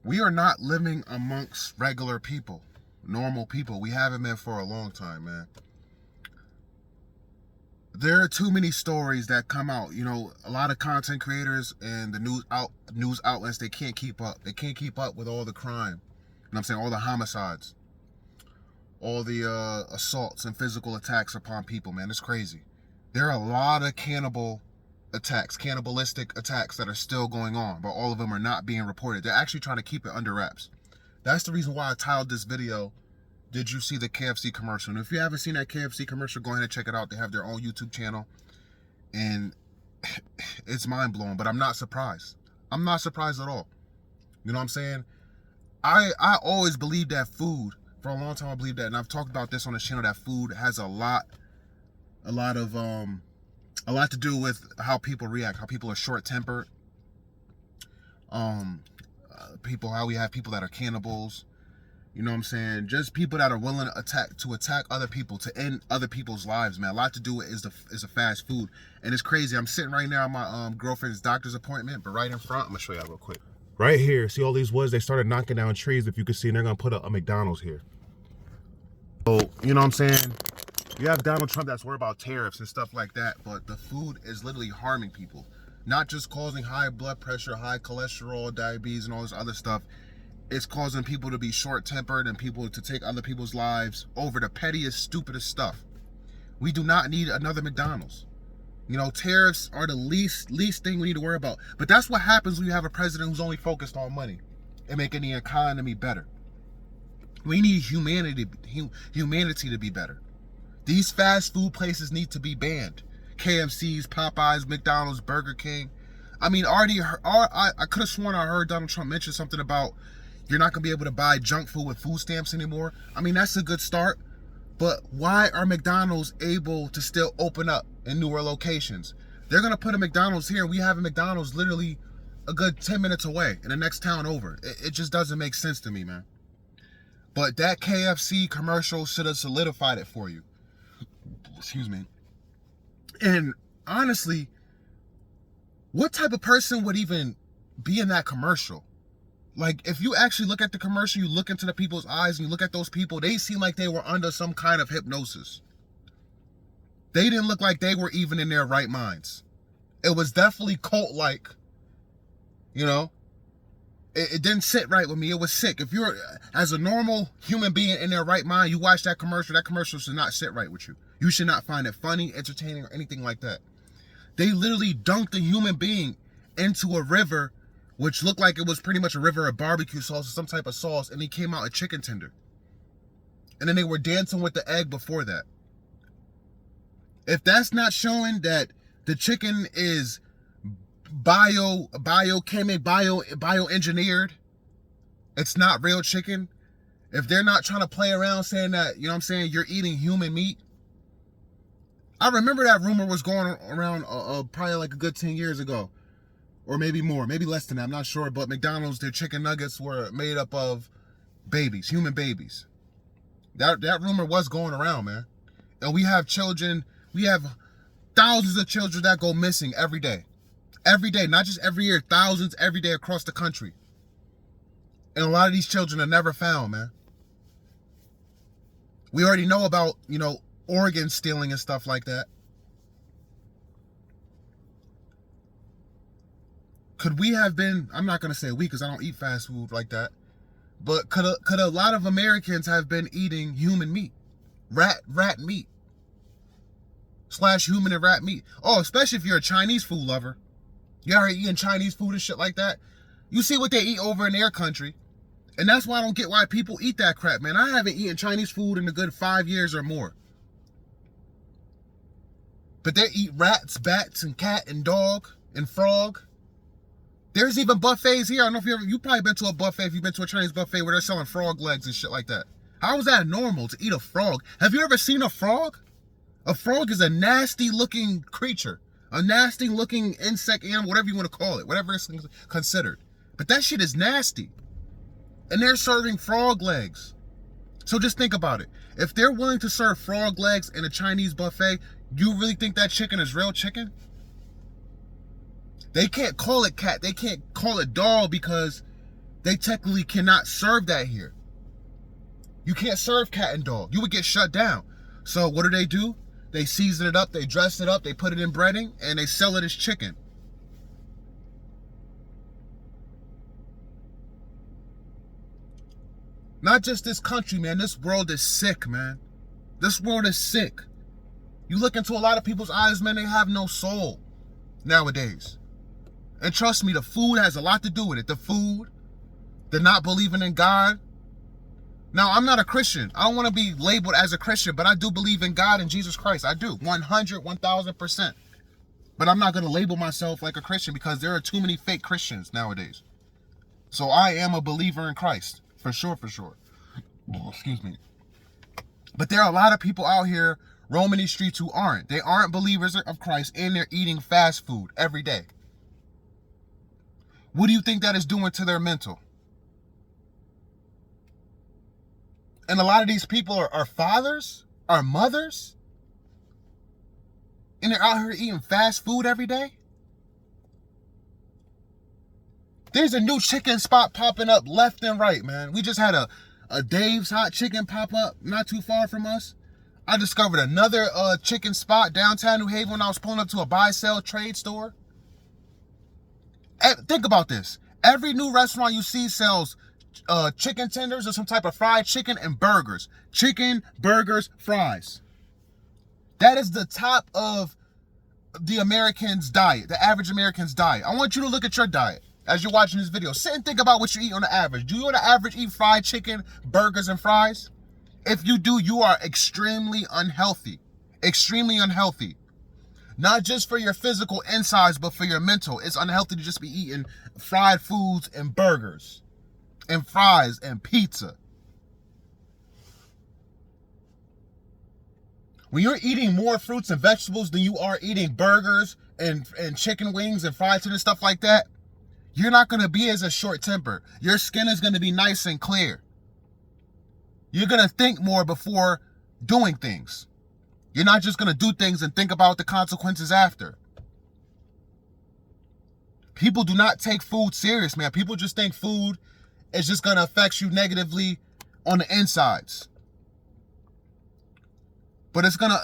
We are not living amongst regular people, normal people. We haven't been for a long time, man. There are too many stories that come out. You know, a lot of content creators and the news outlets, they can't keep up. They can't keep up with all the crime. You know what I'm saying? All the homicides, all the assaults and physical attacks upon people, man. It's crazy. There are a lot of cannibalistic attacks that are still going on, but all of them are not being reported. They're actually trying to keep it under wraps. That's the reason why I titled this video, Did You See the KFC Commercial? And if you haven't seen that KFC commercial, go ahead and check it out. They have their own YouTube channel, and it's mind-blowing, but I'm not surprised. I'm not surprised at all. You know what I'm saying? I always believed that food, for a long time I believed that, and I've talked about this on the channel, that food has a lot to do with how people react, how people are short-tempered, how we have people that are cannibals, you know what I'm saying? Just people that are willing to attack other people, to end other people's lives, man. A lot to do with is the fast food. And it's crazy. I'm sitting right now at my girlfriend's doctor's appointment, but right in front, I'm gonna show y'all real quick. Right here, see all these woods? They started knocking down trees, if you can see, and they're gonna put a McDonald's here. So, you know what I'm saying? You have Donald Trump that's worried about tariffs and stuff like that, but the food is literally harming people. Not just causing high blood pressure, high cholesterol, diabetes, and all this other stuff. It's causing people to be short-tempered and people to take other people's lives over the pettiest, stupidest stuff. We do not need another McDonald's. You know, tariffs are the least thing we need to worry about. But that's what happens when you have a president who's only focused on money and making the economy better. We need humanity to be better. These fast food places need to be banned. KFC's, Popeyes, McDonald's, Burger King. I mean, I could have sworn I heard Donald Trump mention something about you're not going to be able to buy junk food with food stamps anymore. I mean, that's a good start. But why are McDonald's able to still open up in newer locations? They're going to put a McDonald's here, and we have a McDonald's literally a good 10 minutes away in the next town over. It just doesn't make sense to me, man. But that KFC commercial should have solidified it for you. Excuse me. And honestly, what type of person would even be in that commercial? Like, if you actually look at the commercial, you look into the people's eyes and you look at those people, they seem like they were under some kind of hypnosis. They didn't look like they were even in their right minds. It was definitely cult-like, you know? It didn't sit right with me. It was sick. If you're, as a normal human being in their right mind, you watch that commercial should not sit right with you. You should not find it funny, entertaining, or anything like that. They literally dunked a human being into a river, which looked like it was pretty much a river of barbecue sauce or some type of sauce, and he came out a chicken tender. And then they were dancing with the egg before that. If that's not showing that the chicken is bioengineered, it's not real chicken. If they're not trying to play around saying that, you know what I'm saying, you're eating human meat. I remember that rumor was going around probably like a good 10 years ago. Or maybe more, maybe less than that, I'm not sure. But McDonald's, their chicken nuggets were made up of babies, human babies. That rumor was going around, man. And we have children, we have thousands of children that go missing every day. Every day, not just every year, thousands every day across the country. And a lot of these children are never found, man. We already know about, you know, organ stealing and stuff like that. Could we have been, I'm not going to say we because I don't eat fast food like that, but could a lot of Americans have been eating human meat? Rat meat. / human and rat meat. Oh, especially if you're a Chinese food lover. You already eating Chinese food and shit like that. You see what they eat over in their country. And that's why I don't get why people eat that crap, man. I haven't eaten Chinese food in a good 5 years or more. But they eat rats, bats, and cat, and dog, and frog. There's even buffets here. I don't know if you probably been to a buffet, if you've been to a Chinese buffet where they're selling frog legs and shit like that. How is that normal to eat a frog? Have you ever seen a frog? A frog is a nasty looking creature. A nasty looking insect, animal, whatever you want to call it. Whatever it's considered. But that shit is nasty. And they're serving frog legs. So just think about it. If they're willing to serve frog legs in a Chinese buffet, you really think that chicken is real chicken? They can't call it cat. They can't call it dog because They technically cannot serve that here. You can't serve cat and dog. You would get shut down. So what do? They season it up, they dress it up, they put it in breading, and they sell it as chicken. Not just this country, man. This world is sick, man. This world is sick. You look into a lot of people's eyes, man, they have no soul nowadays. And trust me, the food has a lot to do with it. The food, the not believing in God. Now, I'm not a Christian. I don't want to be labeled as a Christian, but I do believe in God and Jesus Christ. I do. 100, 1,000%. But I'm not going to label myself like a Christian because there are too many fake Christians nowadays. So I am a believer in Christ. For sure, for sure. Oh, excuse me. But there are a lot of people out here roaming these streets who aren't. They aren't believers of Christ, and they're eating fast food every day. What do you think that is doing to their mental? And a lot of these people are fathers, are mothers, and they're out here eating fast food every day. There's a new chicken spot popping up left and right, man. We just had a Dave's Hot Chicken pop up not too far from us. I discovered another chicken spot downtown New Haven when I was pulling up to a buy-sell trade store. Think about this. Every new restaurant you see sells chicken tenders or some type of fried chicken and burgers. Chicken, burgers, fries. That is the top of the American's diet, the average American's diet. I want you to look at your diet as you're watching this video. Sit and think about what you eat on the average. Do you on the average eat fried chicken, burgers, and fries? If you do, you are extremely unhealthy. Extremely unhealthy. Not just for your physical insides, but for your mental. It's unhealthy to just be eating fried foods and burgers and fries and pizza. When you're eating more fruits and vegetables than you are eating burgers and chicken wings and fried chicken and stuff like that, you're not going to be as a short temper. Your skin is going to be nice and clear. You're going to think more before doing things. You're not just going to do things and think about the consequences after. People do not take food serious, man. People just think food is just going to affect you negatively on the insides. But it's gonna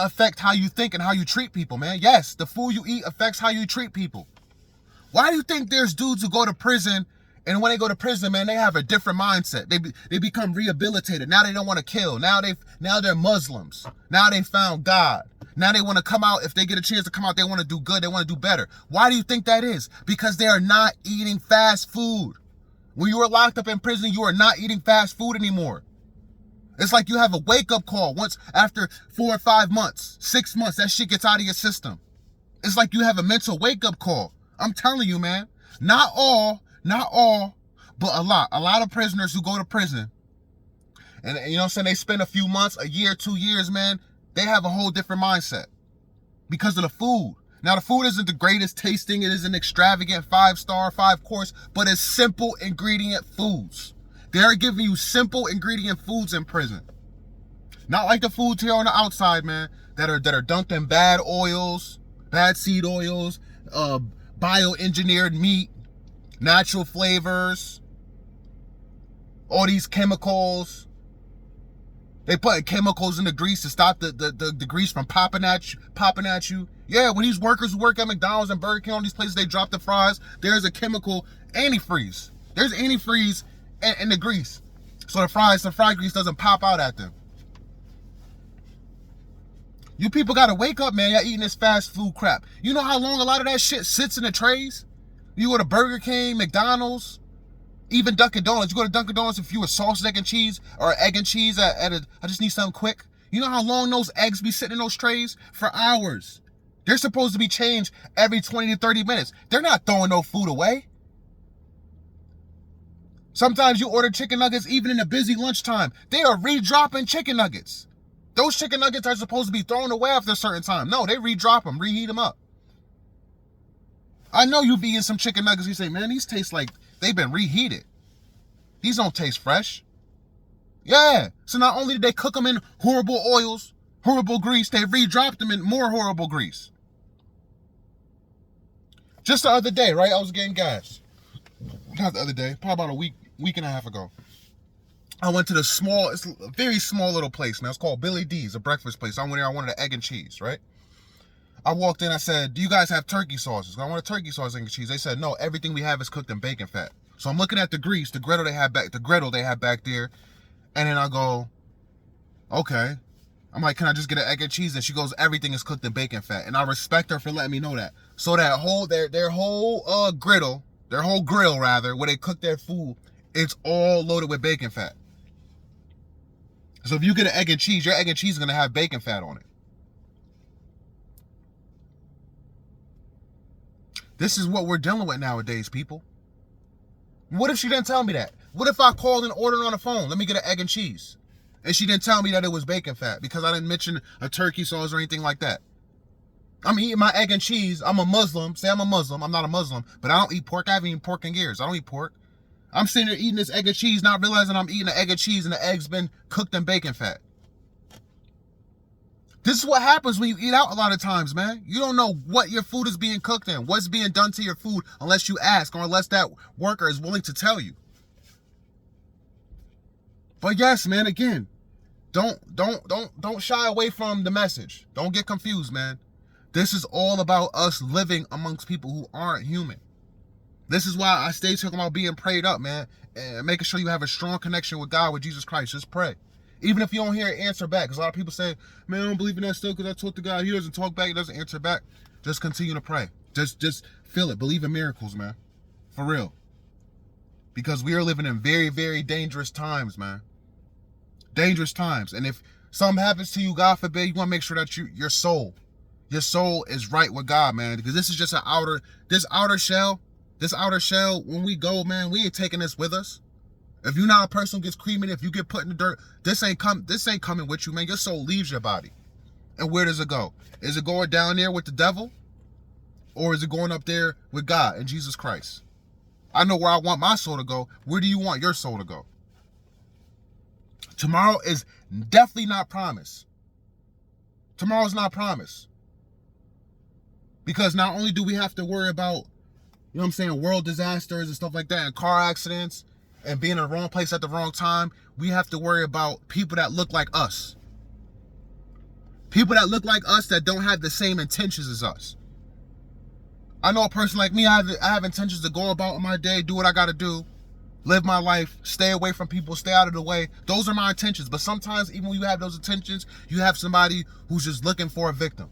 affect how you think and how you treat people, man. Yes, the food you eat affects how you treat people. Why do you think there's dudes who go to prison, and when they go to prison, man, they have a different mindset. They become rehabilitated. Now they don't want to kill. Now they're Muslims. Now they found God. Now they want to come out. If they get a chance to come out, they want to do good. They want to do better. Why do you think that is? Because they are not eating fast food. When you were locked up in prison, you are not eating fast food anymore. It's like you have a wake-up call once after 4 or 5 months, 6 months, that shit gets out of your system. It's like you have a mental wake-up call. I'm telling you, man. Not all, but a lot. A lot of prisoners who go to prison, and you know what I'm saying, they spend a few months, a year, 2 years, man, they have a whole different mindset because of the food. Now, the food isn't the greatest tasting. It isn't extravagant 5-star, 5-course, but it's simple ingredient foods. They're giving you simple ingredient foods in prison. Not like the foods here on the outside, man, that are dunked in bad oils, bad seed oils, bioengineered meat, natural flavors, all these chemicals. They put chemicals in the grease to stop the grease from popping at you. Yeah, when these workers who work at McDonald's and Burger King, all these places, they drop the fries, there's a chemical antifreeze. There's antifreeze in the grease, so the fried grease doesn't pop out at them. You people gotta wake up, man. Y'all eating this fast food crap. You know how long a lot of that shit sits in the trays? You go to Burger King, McDonald's, even Dunkin' Donuts. You go to Dunkin' Donuts, if you were sausage, egg, and cheese, or egg and cheese I just need something quick. You know how long those eggs be sitting in those trays? For hours. They're supposed to be changed every 20 to 30 minutes. They're not throwing no food away. Sometimes you order chicken nuggets even in a busy lunchtime. They are re-dropping chicken nuggets. Those chicken nuggets are supposed to be thrown away after a certain time. No, they re-drop them, reheat them up. I know you've eaten some chicken nuggets. You say, man, these taste like they've been reheated. These don't taste fresh. Yeah. So not only did they cook them in horrible oils, horrible grease, they re-dropped them in more horrible grease. Just the other day, right? I was getting gas. not the other day, probably about a week and a half ago. I went to it's a very small little place, man. It's called Billy D's, a breakfast place. I went there, I wanted an egg and cheese, right? I walked in, I said, do you guys have turkey sauces? I want a turkey sauce, egg and cheese. They said, no, everything we have is cooked in bacon fat. So I'm looking at the grease, the griddle they have back there. And then I go, okay. I'm like, can I just get an egg and cheese? And she goes, everything is cooked in bacon fat. And I respect her for letting me know that. So that whole, their whole grill, where they cook their food, it's all loaded with bacon fat. So if you get an egg and cheese, your egg and cheese is going to have bacon fat on it. This is what we're dealing with nowadays, people. What if she didn't tell me that? What if I called and ordered on the phone, let me get an egg and cheese, and she didn't tell me that it was bacon fat because I didn't mention a turkey sauce or anything like that? I'm eating my egg and cheese. I'm a Muslim. Say I'm a Muslim. I'm not a Muslim, but I don't eat pork. I haven't eaten pork in years. I don't eat pork. I'm sitting there eating this egg and cheese, not realizing I'm eating an egg and cheese and the egg's been cooked in bacon fat. This is what happens when you eat out a lot of times, man. You don't know what your food is being cooked in, what's being done to your food, unless you ask or unless that worker is willing to tell you. But yes, man, again, don't shy away from the message. Don't get confused, man. This is all about us living amongst people who aren't human. This is why I stay talking about being prayed up, man, and making sure you have a strong connection with God, with Jesus Christ. Just pray. Even if you don't hear an answer back, because a lot of people say, man, I don't believe in that still because I talk to God. He doesn't talk back. He doesn't answer back. Just continue to pray. Just feel it. Believe in miracles, man. For real. Because we are living in very, very dangerous times, man. Dangerous times. And if something happens to you, God forbid, you want to make sure that your soul is right with God, man. Because this is just this outer shell, when we go, man, we ain't taking this with us. If you're not a person who gets cremated, if you get put in the dirt, this ain't coming with you, man. Your soul leaves your body. And where does it go? Is it going down there with the devil? Or is it going up there with God and Jesus Christ? I know where I want my soul to go. Where do you want your soul to go? Tomorrow is definitely not promised. Tomorrow's not promised. Because not only do we have to worry about, you know what I'm saying, world disasters and stuff like that, and car accidents, and being in the wrong place at the wrong time, we have to worry about people that look like us. People that look like us that don't have the same intentions as us. I know a person like me, I have intentions to go about my day, do what I gotta do, live my life, stay away from people, stay out of the way. Those are my intentions. But sometimes, even when you have those intentions, you have somebody who's just looking for a victim.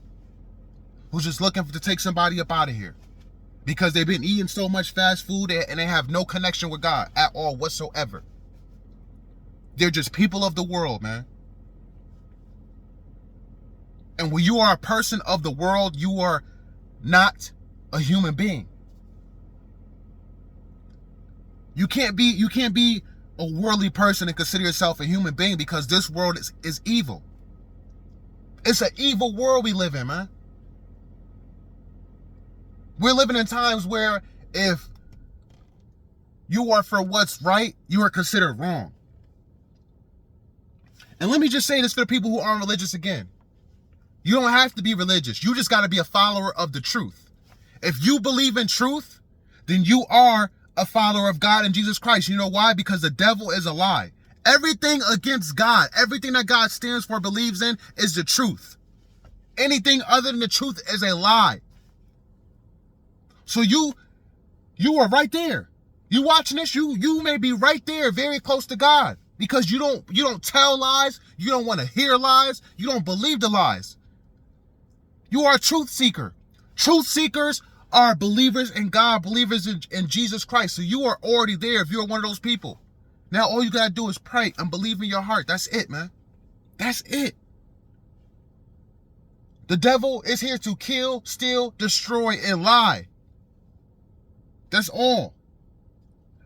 Who's just looking to take somebody up out of here. Because they've been eating so much fast food and they have no connection with God at all whatsoever. They're just people of the world, man. And when you are a person of the world, you are not a human being. You can't be a worldly person and consider yourself a human being, because this world is evil. It's an evil world we live in, man. We're living in times where if you are for what's right, you are considered wrong. And let me just say this for the people who aren't religious again. You don't have to be religious. You just got to be a follower of the truth. If you believe in truth, then you are a follower of God and Jesus Christ. You know why? Because the devil is a lie. Everything against God, everything that God stands for, believes in, is the truth. Anything other than the truth is a lie. So you are right there. You watching this, you may be right there, very close to God, because you don't tell lies, you don't want to hear lies, you don't believe the lies. You are a truth seeker. Truth seekers are believers in God, believers in Jesus Christ. So you are already there if you're one of those people. Now all you gotta do is pray and believe in your heart. That's it, man. That's it. The devil is here to kill, steal, destroy, and lie. That's all.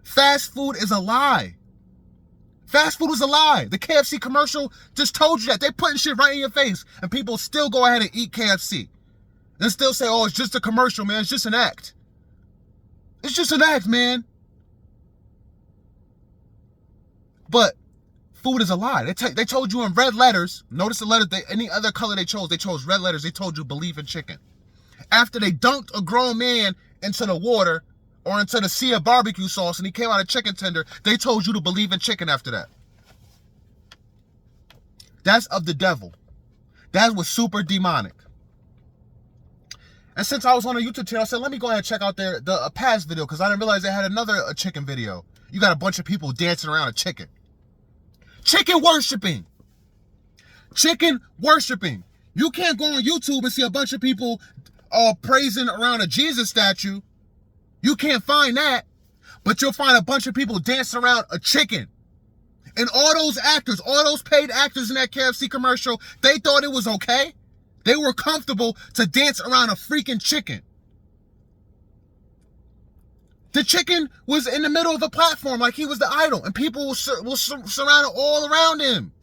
Fast food is a lie. Fast food is a lie. The KFC commercial just told you that. They're putting shit right in your face, and people still go ahead and eat KFC. And still say, oh, it's just a commercial, man. It's just an act. It's just an act, man. But food is a lie. They told you in red letters. Notice the letters, any other color they chose red letters. They told you believe in chicken. After they dunked a grown man into the water, or into the sea of barbecue sauce and he came out a chicken tender, they told you to believe in chicken after that. That's of the devil. That was super demonic. And since I was on a YouTube channel, I said, let me go ahead and check out the past video, because I didn't realize they had another chicken video. You got a bunch of people dancing around a chicken. Chicken worshiping. Chicken worshiping. You can't go on YouTube and see a bunch of people praising around a Jesus statue. You can't find that. But you'll find a bunch of people dancing around a chicken. And all those actors, all those paid actors in that KFC commercial, they thought it was okay. They were comfortable to dance around a freaking chicken. The chicken was in the middle of the platform like he was the idol, and people were surrounded all around him.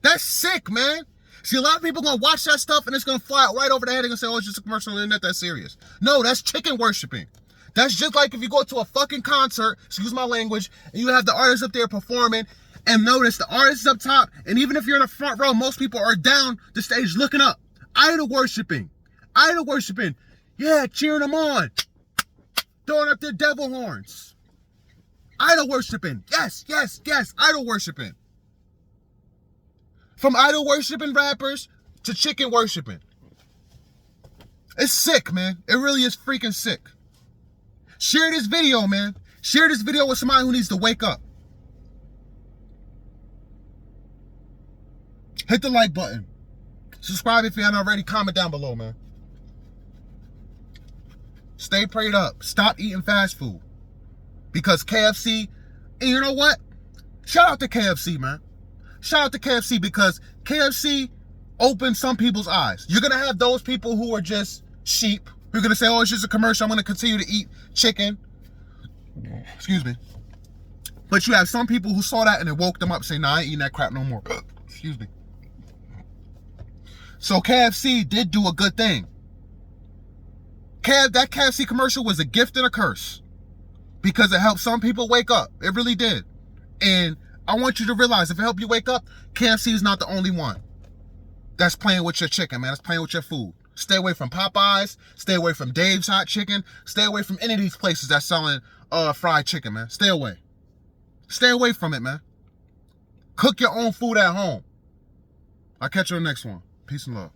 That's sick, man. See, a lot of people gonna watch that stuff and it's gonna fly out right over their head and say, oh, it's just a commercial and not that serious. No, that's chicken worshiping. That's just like if you go to a fucking concert, excuse my language, and you have the artist up there performing, and notice the artist is up top, and even if you're in the front row, most people are down the stage looking up. Idol worshiping. Idol worshiping. Yeah, cheering them on. Throwing up their devil horns. Idol worshiping. Yes, yes, yes. Idol worshiping. From idol worshiping rappers to chicken worshiping. It's sick, man. It really is freaking sick. Share this video, man. Share this video with somebody who needs to wake up. Hit the like button. Subscribe if you haven't already. Comment down below, man. Stay prayed up. Stop eating fast food. Because KFC, and you know what? Shout out to KFC, man. Shout out to KFC, because KFC opened some people's eyes. You're going to have those people who are just sheep. Who are going to say, oh, it's just a commercial. I'm going to continue to eat chicken. Excuse me. But you have some people who saw that and it woke them up saying, nah, I ain't eating that crap no more. Excuse me. So KFC did do a good thing. That KFC commercial was a gift and a curse, because it helped some people wake up. It really did. And I want you to realize, if it helped you wake up, KFC is not the only one that's playing with your chicken, man. It's playing with your food. Stay away from Popeyes. Stay away from Dave's Hot Chicken. Stay away from any of these places that's selling fried chicken, man. Stay away. Stay away from it, man. Cook your own food at home. I'll catch you on the next one. Peace and love.